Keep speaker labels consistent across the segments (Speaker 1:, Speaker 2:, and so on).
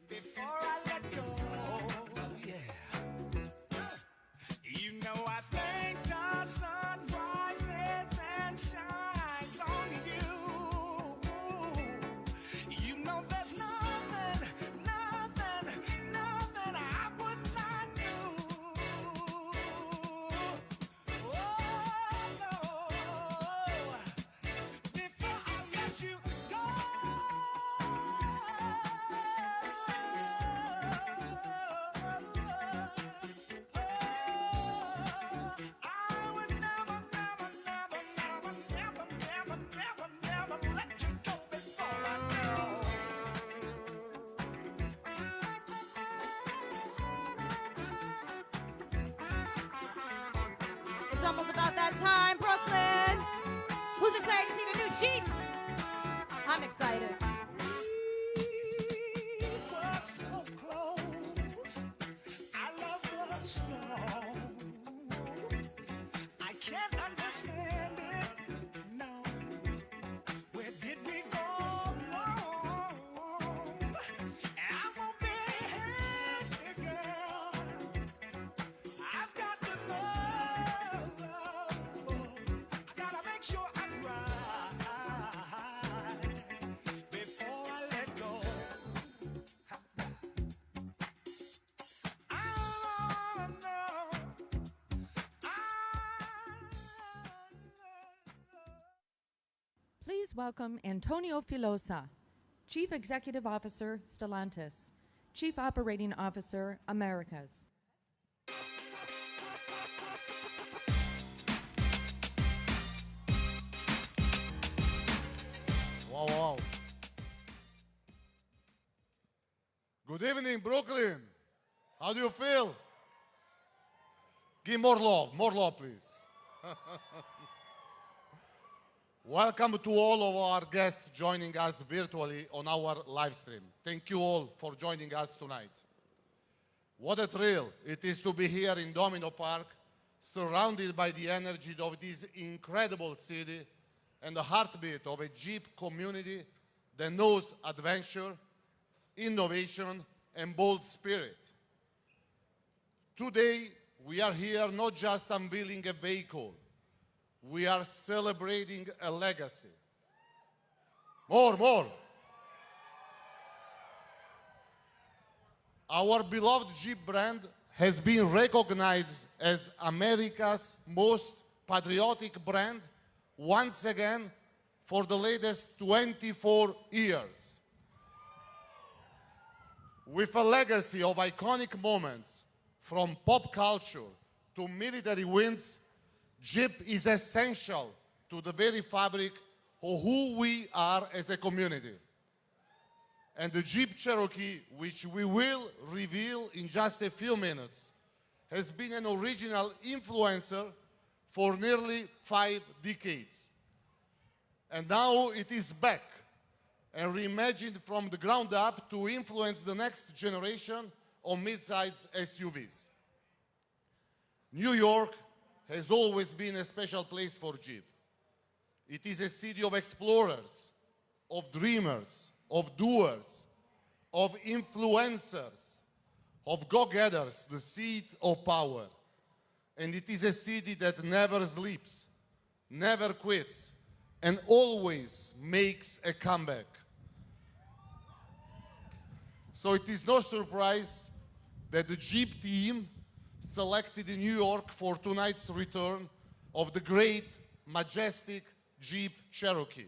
Speaker 1: before I let go. Yeah. You know I thank the sun rises and shines on you. You know there's nothing, nothing, nothing I would not do. Oh, no. Before I let you go.
Speaker 2: It's almost about that time, Brooklyn. Who's excited to see the new Jeep? I'm excited.
Speaker 1: We were so close. Our love was strong. I can't understand it. No. Where did we go wrong? I won't be hasty, girl. I've got to know. I gotta make sure I'm right before I let go. I wanna know.
Speaker 3: Please welcome Antonio Filosa, Chief Executive Officer, Stellantis, Chief Operating Officer, Americas.
Speaker 4: Wow, wow. Good evening, Brooklyn. How do you feel? Give more love, please. Welcome to all of our guests joining us virtually on our live stream. Thank you all for joining us tonight. What a thrill it is to be here in Domino Park, surrounded by the energy of this incredible city and the heartbeat of a Jeep community that knows adventure, innovation, and bold spirit. Today, we are here not just unveiling a vehicle, we are celebrating a legacy. More. Our beloved Jeep brand has been recognized as America's most patriotic brand once again for the latest 24 years. With a legacy of iconic moments from pop culture to military wins, Jeep is essential to the very fabric of who we are as a community. And the Jeep Cherokee, which we will reveal in just a few minutes, has been an original influencer for nearly 5 decades. And now it is back and reimagined from the ground up to influence the next generation of mid-size SUVs. New York has always been a special place for Jeep. It is a city of explorers, of dreamers, of doers, of influencers, of go-getters, the seat of power. And it is a city that never sleeps, never quits, and always makes a comeback. So it is no surprise that the Jeep team selected in New York for tonight's return of the great, majestic Jeep Cherokee.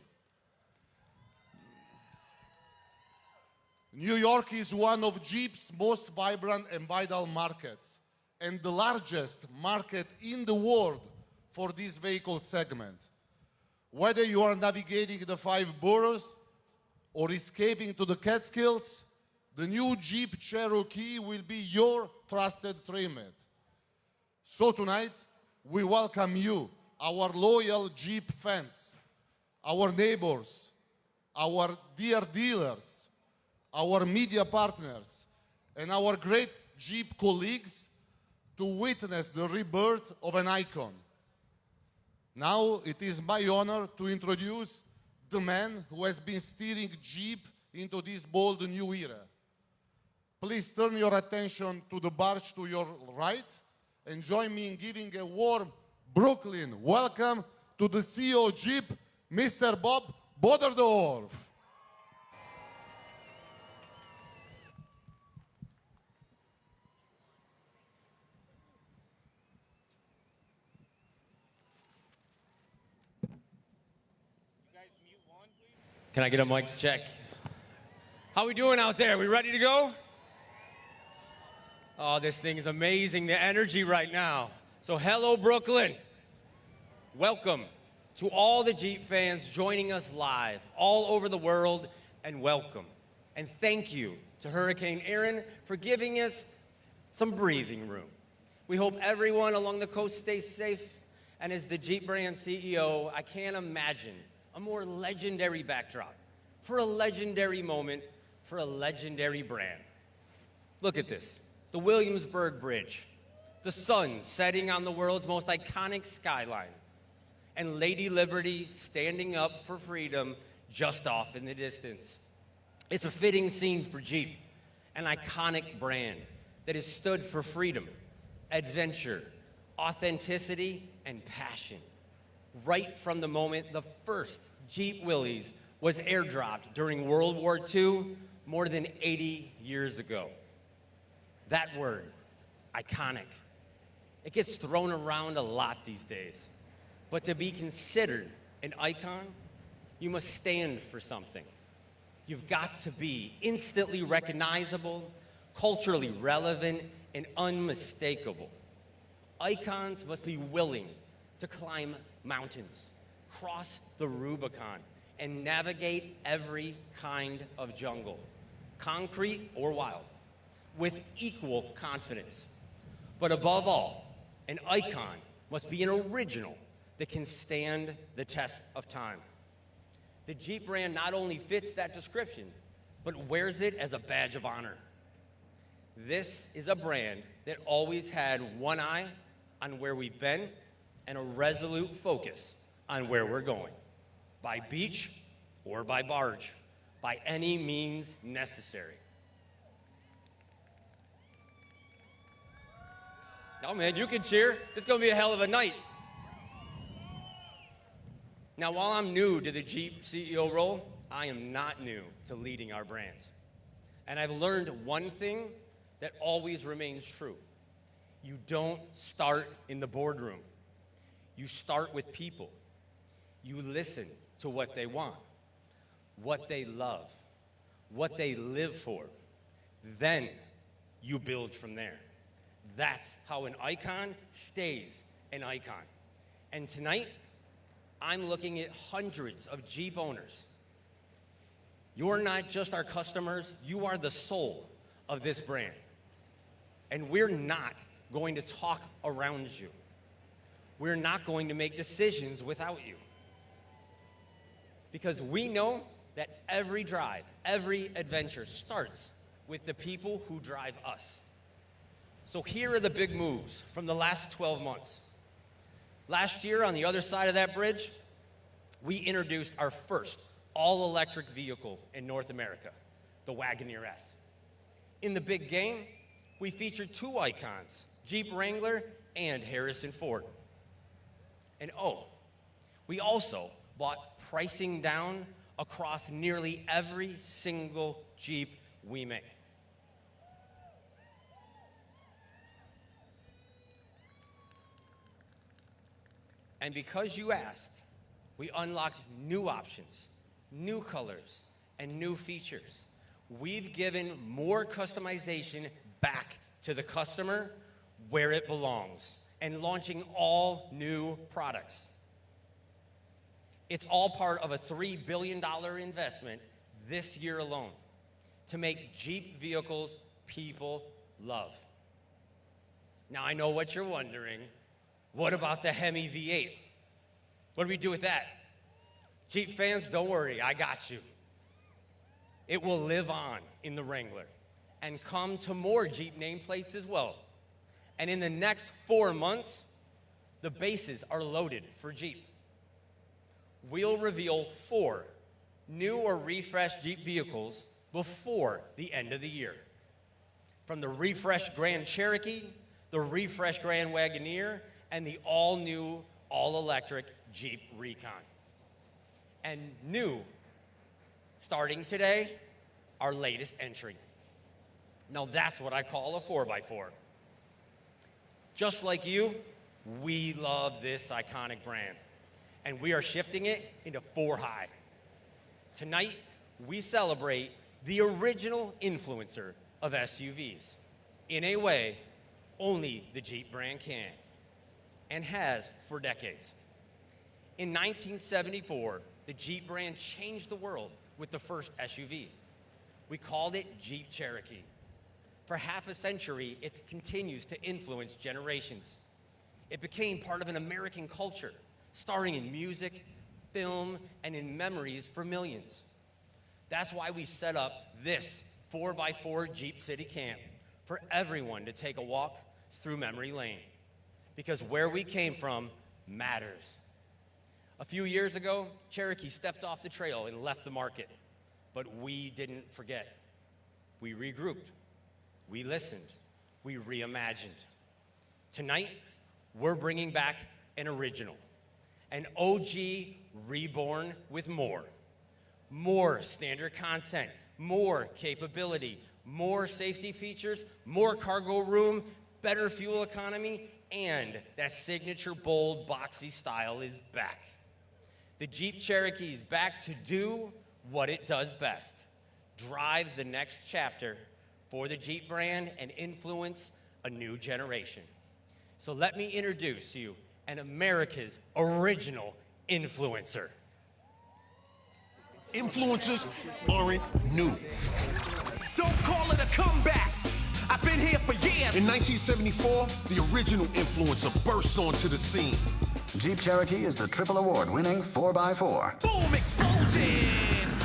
Speaker 4: New York is one of Jeep's most vibrant and vital markets, and the largest market in the world for this vehicle segment. Whether you are navigating the 5 boroughs or escaping to the Catskills, the new Jeep Cherokee will be your trusted trailmate. So tonight, we welcome you, our loyal Jeep fans, our neighbors, our dear dealers, our media partners, and our great Jeep colleagues to witness the rebirth of an icon. Now it is my honor to introduce the man who has been steering Jeep into this bold new era. please turn your attention to the barge to your right and join me in giving a warm Brooklyn welcome to the CEO of Jeep, Mr. Bob Boderdorf.
Speaker 5: Can I get a mic check? How we doing out there? We ready to go? Oh, this thing is amazing, the energy right now. So hello, Brooklyn. Welcome to all the Jeep fans joining us live all over the world, and welcome. And thank you to Hurricane Aaron for giving us some breathing room. We hope everyone along the coast stays safe, and as the Jeep brand CEO, I can't imagine a more legendary backdrop for a legendary moment for a legendary brand. Look at this, the Williamsburg Bridge, the sun setting on the world's most iconic skyline, and Lady Liberty standing up for freedom just off in the distance. It's a fitting scene for Jeep, an iconic brand that has stood for freedom, adventure, authenticity, and passion. Right from the moment the first Jeep Willys was airdropped during World War II more than 80 years ago. That word, iconic, it gets thrown around a lot these days. But to be considered an icon, you must stand for something. You've got to be instantly recognizable, culturally relevant, and unmistakable. Icons must be willing to climb mountains, cross the Rubicon, and navigate every kind of jungle, concrete or wild, with equal confidence. But above all, an icon must be an original that can stand the test of time. The Jeep brand not only fits that description, but wears it as a badge of honor. This is a brand that always had one eye on where we've been and a resolute focus on where we're going, by beach or by barge, by any means necessary. Oh man, you can cheer. It's gonna be a hell of a night. Now, while I'm new to the Jeep CEO role, I am not new to leading our brands. And I've learned one thing that always remains true. You don't start in the boardroom. You start with people. You listen to what they want, what they love, what they live for. Then you build from there. That's how an icon stays an icon. And tonight, I'm looking at hundreds of Jeep owners. You're not just our customers, you are the soul of this brand. And we're not going to talk around you. We're not going to make decisions without you. Because we know that every drive, every adventure starts with the people who drive us. So here are the big moves from the last 12 months. Last year, on the other side of that bridge, we introduced our first all-electric vehicle in North America, the Wagoneer S. In the big game, we featured two icons, Jeep Wrangler and Harrison Ford. And oh, we also brought pricing down across nearly every single Jeep we make. And because you asked, we unlocked new options, new colors, and new features. We've given more customization back to the customer where it belongs, and launching all new products. It's all part of a $3 billion investment this year alone to make Jeep vehicles people love. Now I know what you're wondering. What about the Hemi V8? What do we do with that? Jeep fans, don't worry, I got you. It will live on in the Wrangler and come to more Jeep nameplates as well. And in the next 4 months, the bases are loaded for Jeep. We'll reveal 4 new or refreshed Jeep vehicles before the end of the year. From the refreshed Grand Cherokee, the refreshed Grand Wagoneer, and the all-new, all-electric Jeep Recon. And new, starting today, our latest entry. Now that's what I call a 4x4. Just like you, we love this iconic brand, and we are shifting it into 4-high. Tonight, we celebrate the original influencer of SUVs in a way only the Jeep brand can and has for decades. In 1974, the Jeep brand changed the world with the first SUV. We called it Jeep Cherokee. For half a century, it continues to influence generations. It became part of an American culture, starring in music, film, and in memories for millions. That's why we set up this 4x4 Jeep City Camp for everyone to take a walk through memory lane. Because where we came from matters. A few years ago, Cherokee stepped off the trail and left the market. But we didn't forget. We regrouped. We listened. We reimagined. Tonight, we're bringing back an original. An OG reborn with more. More standard content, more capability, more safety features, more cargo room, better fuel economy, and that signature bold, boxy style is back. The Jeep Cherokee is back to do what it does best. Drive the next chapter for the Jeep brand and influence a new generation. So let me introduce you an America's original influencer.
Speaker 6: Influencers aren't new.
Speaker 1: Don't call it a comeback. I've been here for years.
Speaker 6: In 1974, the original influencer burst onto the scene.
Speaker 7: Jeep Cherokee is the triple award-winning 4x4.
Speaker 1: Boom, explosion.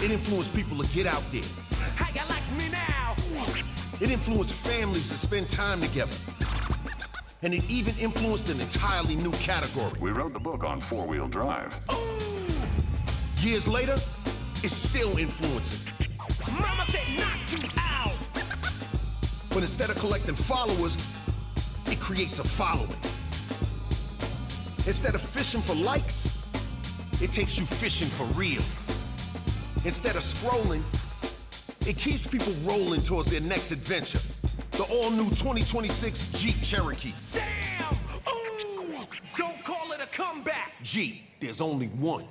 Speaker 6: It influenced people to get out there.
Speaker 1: How you like me now?
Speaker 6: It influenced families to spend time together. And it even influenced an entirely new category.
Speaker 7: We wrote the book on four-wheel drive.
Speaker 6: Years later, it's still influencing.
Speaker 1: Mama said knock you out.
Speaker 6: But instead of collecting followers, it creates a following. Instead of fishing for likes, it takes you fishing for real. Instead of scrolling, it keeps people rolling towards their next adventure. The all-new 2026 Jeep Cherokee.
Speaker 1: Damn! Ooh! Don't call it a comeback.
Speaker 6: Jeep, there's only one.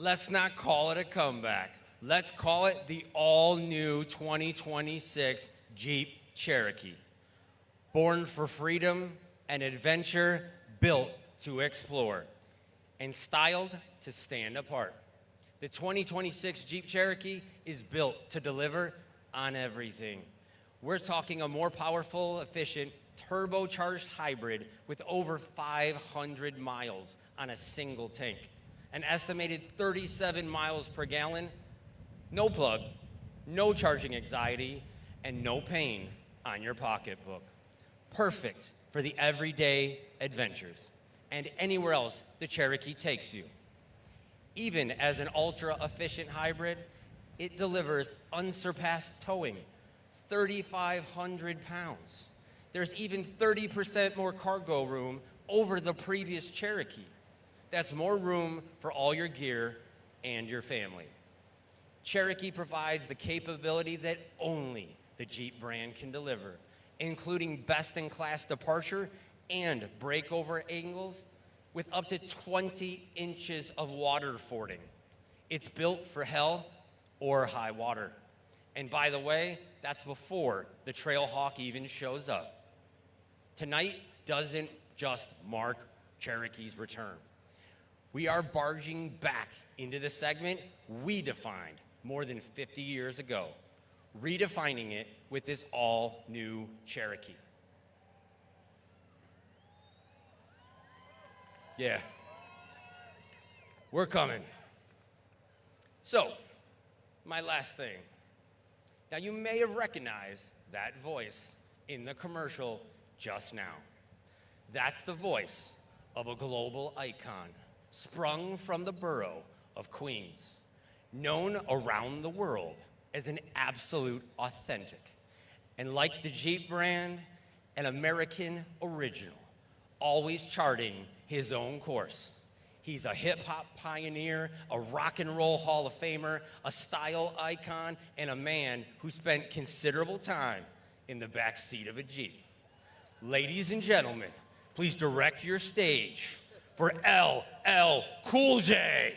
Speaker 5: Let's not call it a comeback. Let's call it the all-new 2026 Jeep Cherokee. Born for freedom and adventure, built to explore, and styled to stand apart. The 2026 Jeep Cherokee is built to deliver on everything. We're talking a more powerful, efficient, turbocharged hybrid with over 500 miles on a single tank. An estimated 37 miles per gallon, no plug, no charging anxiety, and no pain on your pocketbook. Perfect for the everyday adventures and anywhere else the Cherokee takes you. Even as an ultra-efficient hybrid, it delivers unsurpassed towing, 3,500 pounds. There's even 30% more cargo room over the previous Cherokee. That's more room for all your gear and your family. Cherokee provides the capability that only the Jeep brand can deliver, including best-in-class departure and breakover angles with up to 20 inches of water fording. It's built for hell or high water. And by the way, that's before the Trailhawk even shows up. Tonight doesn't just mark Cherokee's return. we are barging back into the segment we defined more than 50 years ago, redefining it with this all-new Cherokee. Yeah, we're coming. So, my last thing. Now, you may have recognized that voice in the commercial just now. That's the voice of a global icon, sprung from the borough of Queens, known around the world as an absolute authentic, and like the Jeep brand, an American original, always charting his own course. He's a hip-hop pioneer, a rock and roll Hall of Famer, a style icon, and a man who spent considerable time in the back seat of a Jeep. Ladies and gentlemen, please direct your stage for LL Cool J.